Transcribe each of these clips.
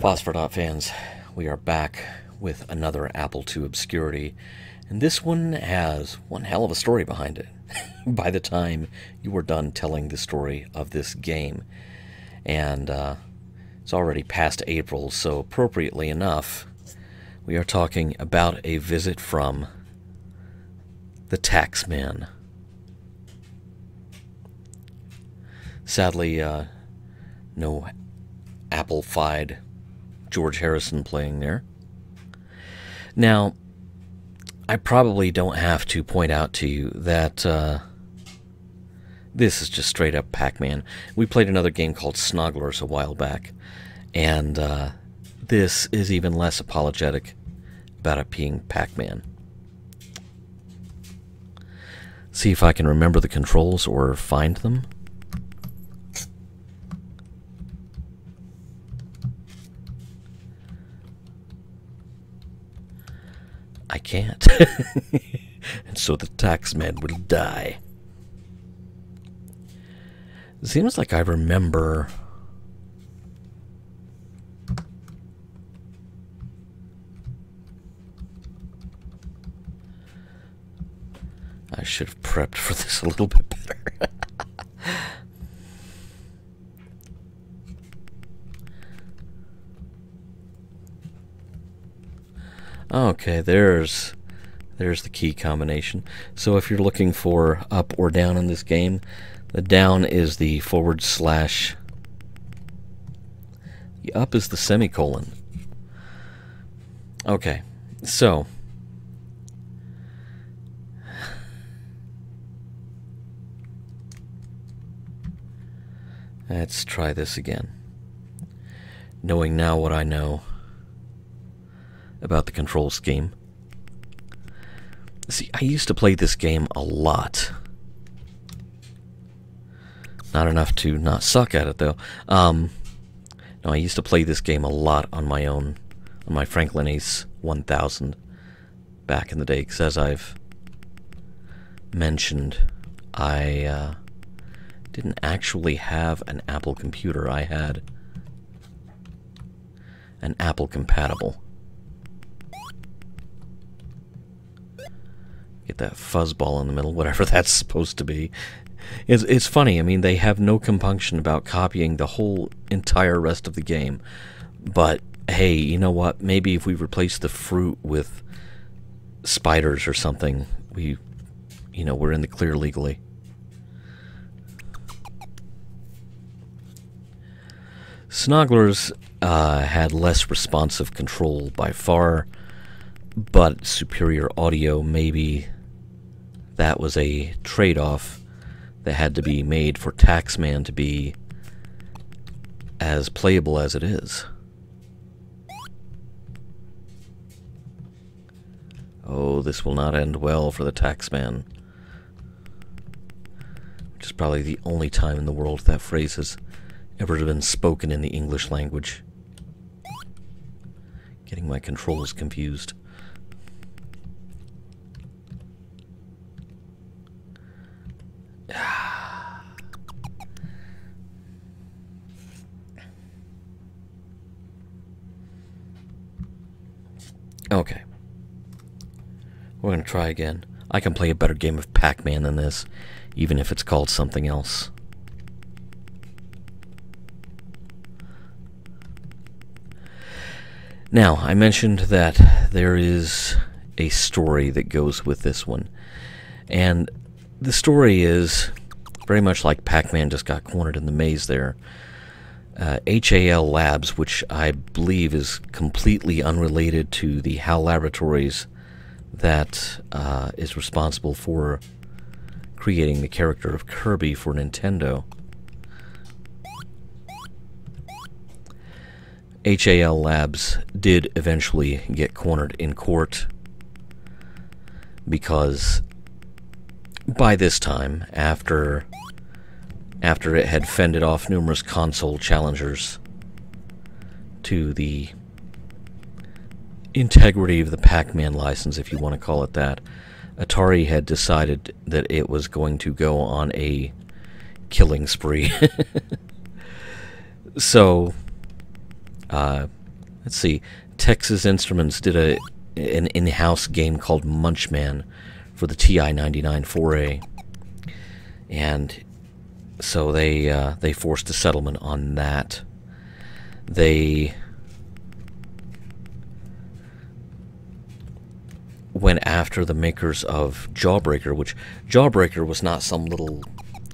Phosphor.fans, fans, we are back with another Apple II obscurity, and this one has one hell of a story behind it by the time you were done telling the story of this game. And it's already past April, so appropriately enough, we are talking about a visit from the Taxman. Sadly, no Apple-fied George Harrison playing there. Now, I probably don't have to point out to you that this is just straight up Pac-Man. We played another game called Snogglers a while back, and this is even less apologetic about it being Pac-Man. See if I can remember the controls or find them. I can't. And so the Taxman will die. It seems like I remember... I should have prepped for this a little bit better. Okay, there's the key combination. So if you're looking for up or down in this game, the down is the forward slash. The up is the semicolon. Okay, so let's try this again. Knowing now what I know about the control scheme. See, I used to play this game a lot. Not enough to not suck at it, though. No, I used to play this game a lot on my own, on my Franklin Ace 1000 back in the day, because as I've mentioned, I didn't actually have an Apple computer. I had an Apple compatible. Get that fuzzball in the middle, whatever that's supposed to be. It's funny, I mean, they have no compunction about copying the whole entire rest of the game. But, hey, you know what? Maybe if we replace the fruit with spiders or something, we're in the clear legally. Snogglers had less responsive control by far, but superior audio. Maybe that was a trade-off that had to be made for Taxman to be as playable as it is. Oh, this will not end well for the Taxman. Which is probably the only time in the world that phrase has ever been spoken in the English language. Getting my controls confused. Okay. We're going to try again. I can play a better game of Pac-Man than this, even if it's called something else. Now, I mentioned that there is a story that goes with this one. And the story is very much like Pac-Man just got cornered in the maze there. HAL Labs, which I believe is completely unrelated to the HAL Laboratories that is responsible for creating the character of Kirby for Nintendo. HAL Labs did eventually get cornered in court because by this time, after it had fended off numerous console challengers to the integrity of the Pac-Man license, if you want to call it that, Atari had decided that it was going to go on a killing spree. So, let's see. Texas Instruments did an in-house game called Munchman for the TI-99 4A, and so they forced a settlement on that. They went after the makers of Jawbreaker, which Jawbreaker was not some little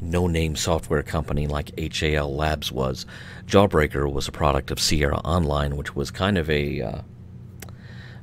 no-name software company like HAL Labs was. Jawbreaker was a product of Sierra Online, which was kind of a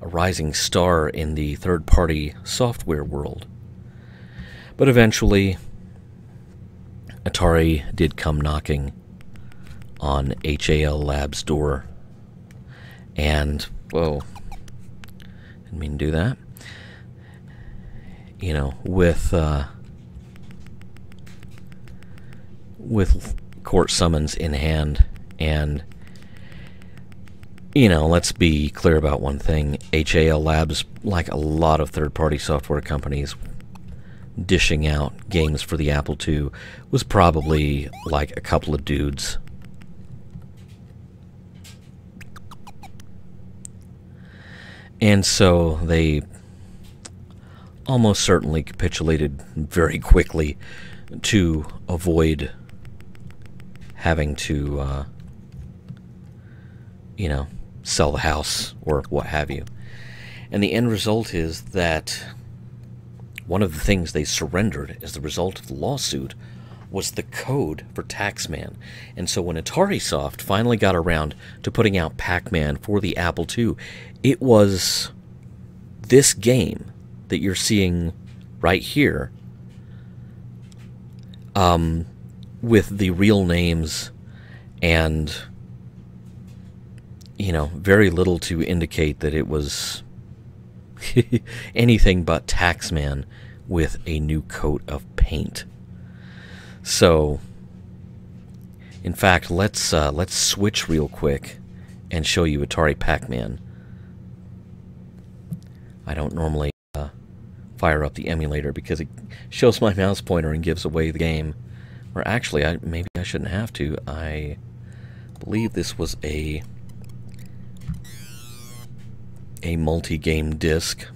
rising star in the third-party software world. But eventually, Atari did come knocking on HAL Labs' door, and, whoa, didn't mean to do that. You know, with court summons in hand, and, you know, let's be clear about one thing. HAL Labs, like a lot of third-party software companies dishing out games for the Apple II, was probably like a couple of dudes. And so they almost certainly capitulated very quickly to avoid having to, you know, sell the house or what have you. And the end result is that one of the things they surrendered as the result of the lawsuit was the code for Taxman. And so when AtariSoft finally got around to putting out Pac-Man for the Apple II, it was this game that you're seeing right here, with the real names and, you know, very little to indicate that it was anything but Taxman with a new coat of paint. So, in fact, let's switch real quick and show you Atari Pac-Man. I don't normally fire up the emulator because it shows my mouse pointer and gives away the game. Or actually, maybe I shouldn't have to. I believe this was a multi-game disc.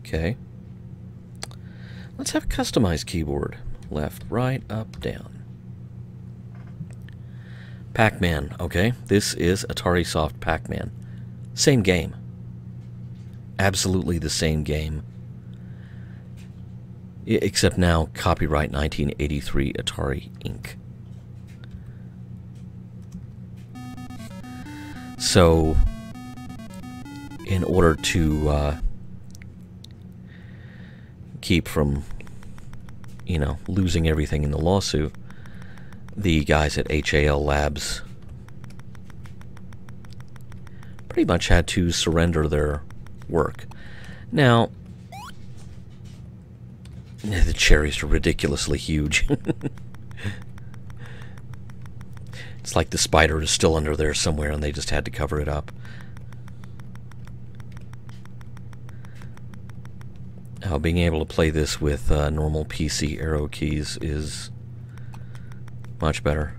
Okay. Let's have a customized keyboard. Left, right, up, down. Pac-Man. Okay, this is AtariSoft Pac-Man. Same game. Absolutely the same game. Except now, copyright 1983 Atari Inc. So, in order to keep from, you know, losing everything in the lawsuit, the guys at HAL Labs pretty much had to surrender their work. Now, the cherries are ridiculously huge. It's like the spider is still under there somewhere and they just had to cover it up. Being able to play this with normal PC arrow keys is much better.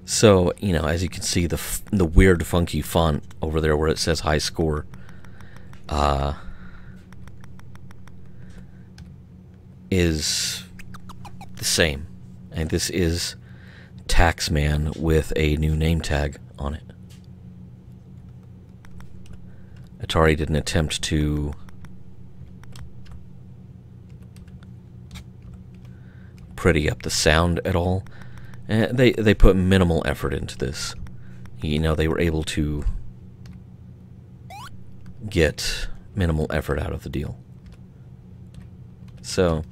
So, you know, as you can see, the weird, funky font over there where it says high score, is the same. And this is Taxman with a new name tag on it. Atari didn't attempt to pretty up the sound at all. They put minimal effort into this. You know, they were able to get minimal effort out of the deal. So,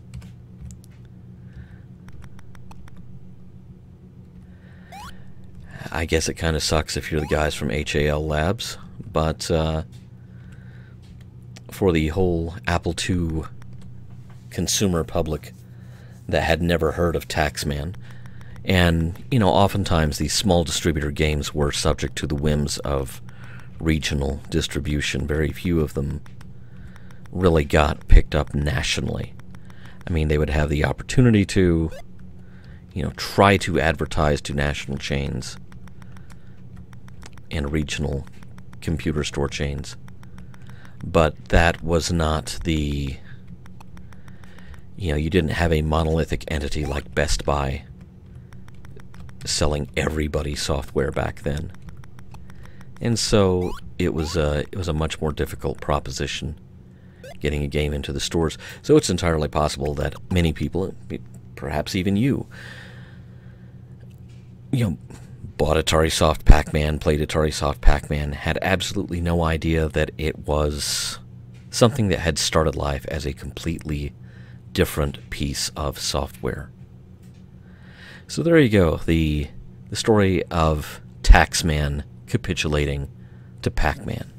I guess it kind of sucks if you're the guys from HAL Labs, but for the whole Apple II consumer public that had never heard of Taxman. And, you know, oftentimes these small distributor games were subject to the whims of regional distribution. Very few of them really got picked up nationally. I mean, they would have the opportunity to, you know, try to advertise to national chains and regional computer store chains. But that was not the, you know, you didn't have a monolithic entity like Best Buy selling everybody software back then. And so it was a much more difficult proposition getting a game into the stores. So it's entirely possible that many people, perhaps even you know, bought Atari Soft Pac-Man, played Atari Soft Pac-Man, had absolutely no idea that it was something that had started life as a completely different piece of software. So there you go, the story of Taxman capitulating to Pac-Man.